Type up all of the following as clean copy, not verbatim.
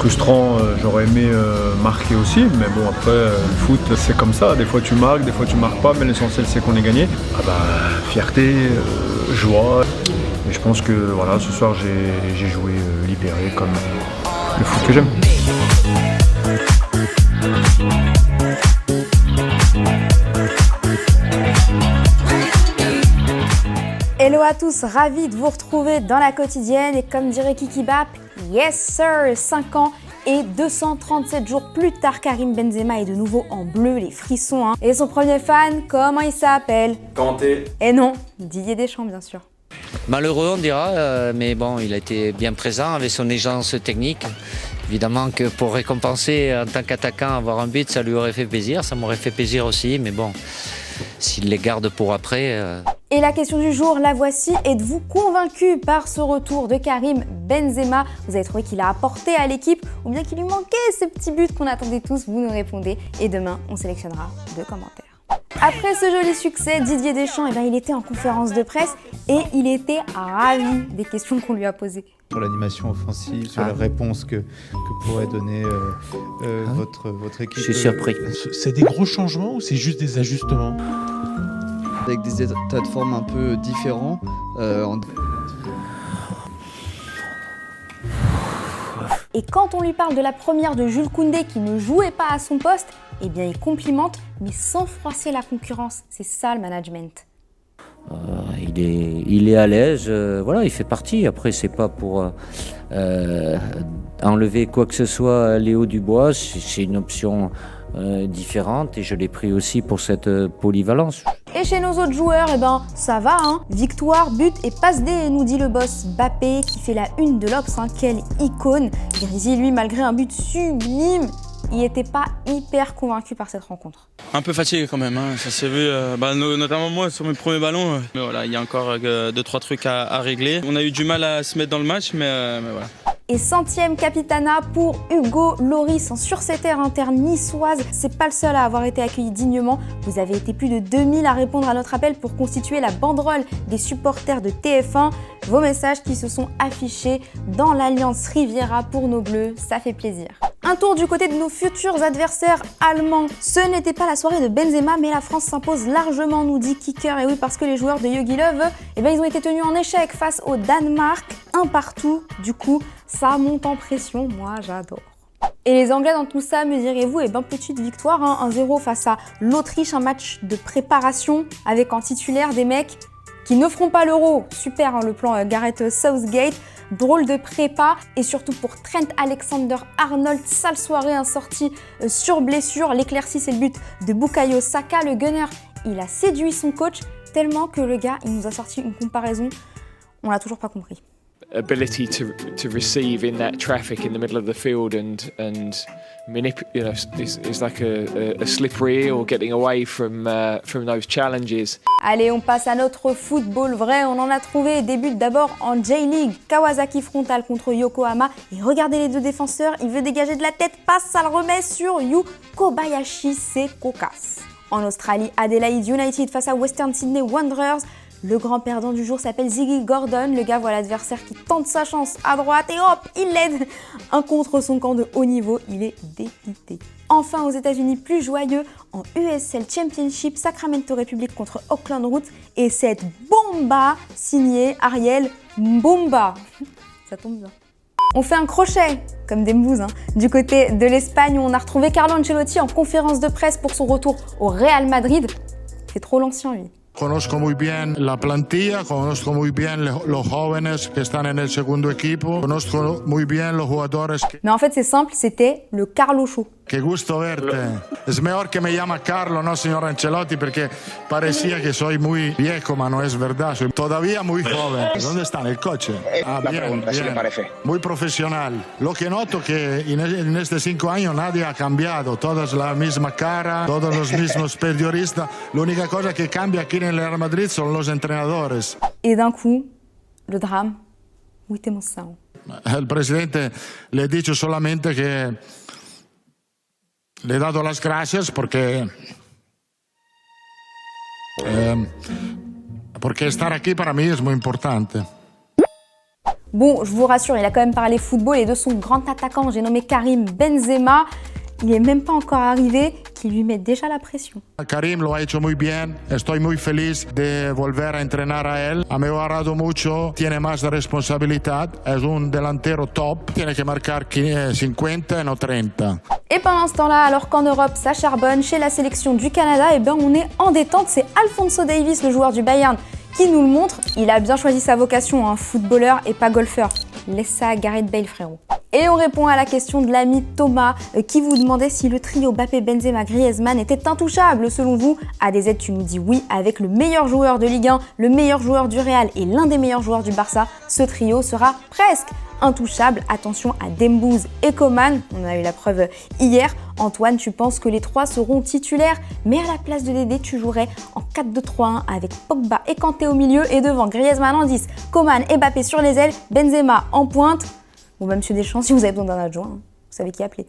frustrant, j'aurais aimé marquer aussi, mais bon après le foot c'est comme ça, des fois tu marques, des fois tu marques pas, mais l'essentiel c'est qu'on ait gagné. Ah bah fierté, joie, et je pense que voilà, ce soir j'ai joué libéré comme le foot que j'aime. Hello à tous, ravi de vous retrouver dans la quotidienne et comme dirait Kiki Bap, yes sir, 5 ans et 237 jours plus tard, Karim Benzema est de nouveau en bleu, les frissons hein. Et son premier fan, comment il s'appelle? Kanté. Et non, Didier Deschamps bien sûr. Malheureux on dira, mais bon, il a été bien présent avec son aisance technique. Évidemment que pour récompenser en tant qu'attaquant avoir un but, ça lui aurait fait plaisir, ça m'aurait fait plaisir aussi, mais bon, s'il les garde pour après... Et la question du jour, la voici. Êtes-vous convaincu par ce retour de Karim Benzema? Vous avez trouvé qu'il a apporté à l'équipe ou bien qu'il lui manquait ce petit but qu'on attendait tous? Vous nous répondez et demain, on sélectionnera 2 commentaires. Après ce joli succès, Didier Deschamps, il était en conférence de presse et il était ravi des questions qu'on lui a posées. Sur l'animation offensive, sur les réponses que pourrait donner votre équipe. Je suis surpris. C'est des gros changements ou c'est juste des ajustements? Avec des états de forme un peu différents. Et quand on lui parle de la première de Jules Koundé qui ne jouait pas à son poste, eh bien il complimente, mais sans froisser la concurrence. C'est ça le management. Il est à l'aise, voilà, il fait partie. Après, c'est pas pour enlever quoi que ce soit à Léo Dubois, c'est une option différente et je l'ai pris aussi pour cette polyvalence. Et chez nos autres joueurs, ça va, hein. Victoire, but et passe D, nous dit le boss Mbappé qui fait la une de l'Obs, hein. Quelle icône. Grisi, lui, malgré un but sublime, il n'était pas hyper convaincu par cette rencontre. Un peu fatigué quand même, hein. Ça s'est vu, notamment moi sur mes premiers ballons. Mais voilà, il y a encore 2-3 trucs à régler. On a eu du mal à se mettre dans le match, mais voilà. Et 100e capitana pour Hugo Lloris sur cette ère inter-niçoise. C'est pas le seul à avoir été accueilli dignement. Vous avez été plus de 2000 à répondre à notre appel pour constituer la banderole des supporters de TF1. Vos messages qui se sont affichés dans l'Alliance Riviera pour nos Bleus, ça fait plaisir. Un tour du côté de nos futurs adversaires allemands. Ce n'était pas la soirée de Benzema, mais la France s'impose largement, nous dit Kicker. Et oui, parce que les joueurs de Jogi Löw, ils ont été tenus en échec face au Danemark. 1-1, du coup, ça monte en pression, moi j'adore. Et les Anglais dans tout ça, me direz-vous, petite victoire, hein, 1-0 face à l'Autriche, un match de préparation avec en titulaire des mecs qui ne feront pas l'Euro. Super, hein, le plan Gareth Southgate, drôle de prépa. Et surtout pour Trent Alexander-Arnold, sale soirée, hein, sortie sur blessure. L'éclaircie, c'est le but de Bukayo Saka. Le gunner, il a séduit son coach tellement que le gars, il nous a sorti une comparaison, on l'a toujours pas compris. Ability to receive in that traffic in the middle of the field and manipulate, is like a slippery eel getting away from those challenges. Allez, on passe à notre football vrai, on en a trouvé des buts d'abord en J-League, Kawasaki frontal contre Yokohama et regardez les 2 défenseurs, il veut dégager de la tête, passe, ça le remet sur Yu Kobayashi, c'est cocasse. En Australie, Adelaide United face à Western Sydney Wanderers. Le grand perdant du jour s'appelle Ziggy Gordon. Le gars voit l'adversaire qui tente sa chance à droite et hop, il l'aide. Un contre son camp de haut niveau, il est dépité. Enfin, aux États-Unis, plus joyeux, en USL Championship, Sacramento Republic contre Auckland Roots. Et cette bomba signée Ariel Mbomba. Ça tombe bien. On fait un crochet, comme des mbous, hein. Du côté de l'Espagne, où on a retrouvé Carlo Ancelotti en conférence de presse pour son retour au Real Madrid. C'est trop l'ancien, lui. Conozco muy bien la plantilla, conozco muy bien los jóvenes que están en el segundo equipo, conozco muy bien los jugadores que... Mais en fait, c'est simple, c'était le Carlo Show. Qué gusto verte. Es mejor que me llama Carlo, no señor Ancelotti, porque parecía que soy muy viejo, pero no es verdad. Soy todavía muy joven. ¿Dónde está el coche? Bien, bien. Le parece. Muy profesional. Lo que noto que en estos 5 años nadie ha cambiado. Todos la misma cara, todos los mismos periodistas. La única cosa que cambia aquí en el Real Madrid son los entrenadores. Et d'un coup, le drame. Où était mon sang? El presidente le ha dicho solamente que le he dado las gracias porque estar aquí para mí es muy importante. Bon, je vous rassure, il a quand même parlé football et de son grand attaquant, j'ai nommé Karim Benzema. Il n'est même pas encore arrivé, qui lui met déjà la pression. Karim lo ha hecho muy bien, estoy muy feliz de volver a entrenar a él. Ha mejorado mucho, tiene más responsabilidad, es un delantero top, tiene que marcar 50 et no 30. Et pendant ce temps-là, alors qu'en Europe ça charbonne, chez la sélection du Canada, eh ben on est en détente. C'est Alphonso Davies, le joueur du Bayern, qui nous le montre. Il a bien choisi sa vocation, un footballeur et pas golfeur. Laisse ça à Gareth Bale, frérot. Et on répond à la question de l'ami Thomas qui vous demandait si le trio Mbappé, Benzema, Griezmann était intouchable selon vous. ADZ, tu nous dis oui, avec le meilleur joueur de Ligue 1, le meilleur joueur du Real et l'un des meilleurs joueurs du Barça, ce trio sera presque intouchable. Attention à Dembouz et Coman, on a eu la preuve hier. Antoine, tu penses que les trois seront titulaires, mais à la place de Dédé, tu jouerais en 4-2-3-1 avec Pogba et Kanté au milieu et devant Griezmann en 10, Coman et Mbappé sur les ailes, Benzema en pointe. Ou même Monsieur Deschamps, si vous avez besoin d'un adjoint, vous savez qui appeler.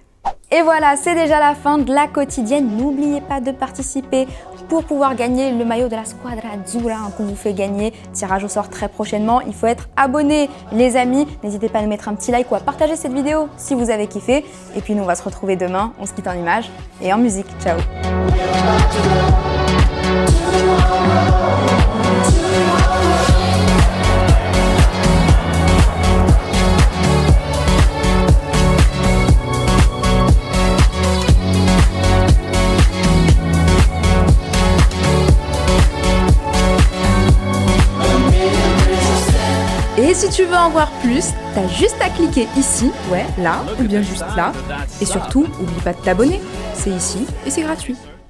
Et voilà, c'est déjà la fin de la quotidienne. N'oubliez pas de participer pour pouvoir gagner le maillot de la Squadra Azzurra qu'on vous fait gagner. Tirage au sort très prochainement. Il faut être abonné, les amis. N'hésitez pas à nous mettre un petit like ou à partager cette vidéo si vous avez kiffé. Et puis nous, on va se retrouver demain. On se quitte en images et en musique. Ciao. Et si tu veux en voir plus, t'as juste à cliquer ici, ouais, là, ou bien juste là. Et surtout, oublie pas de t'abonner. C'est ici et c'est gratuit.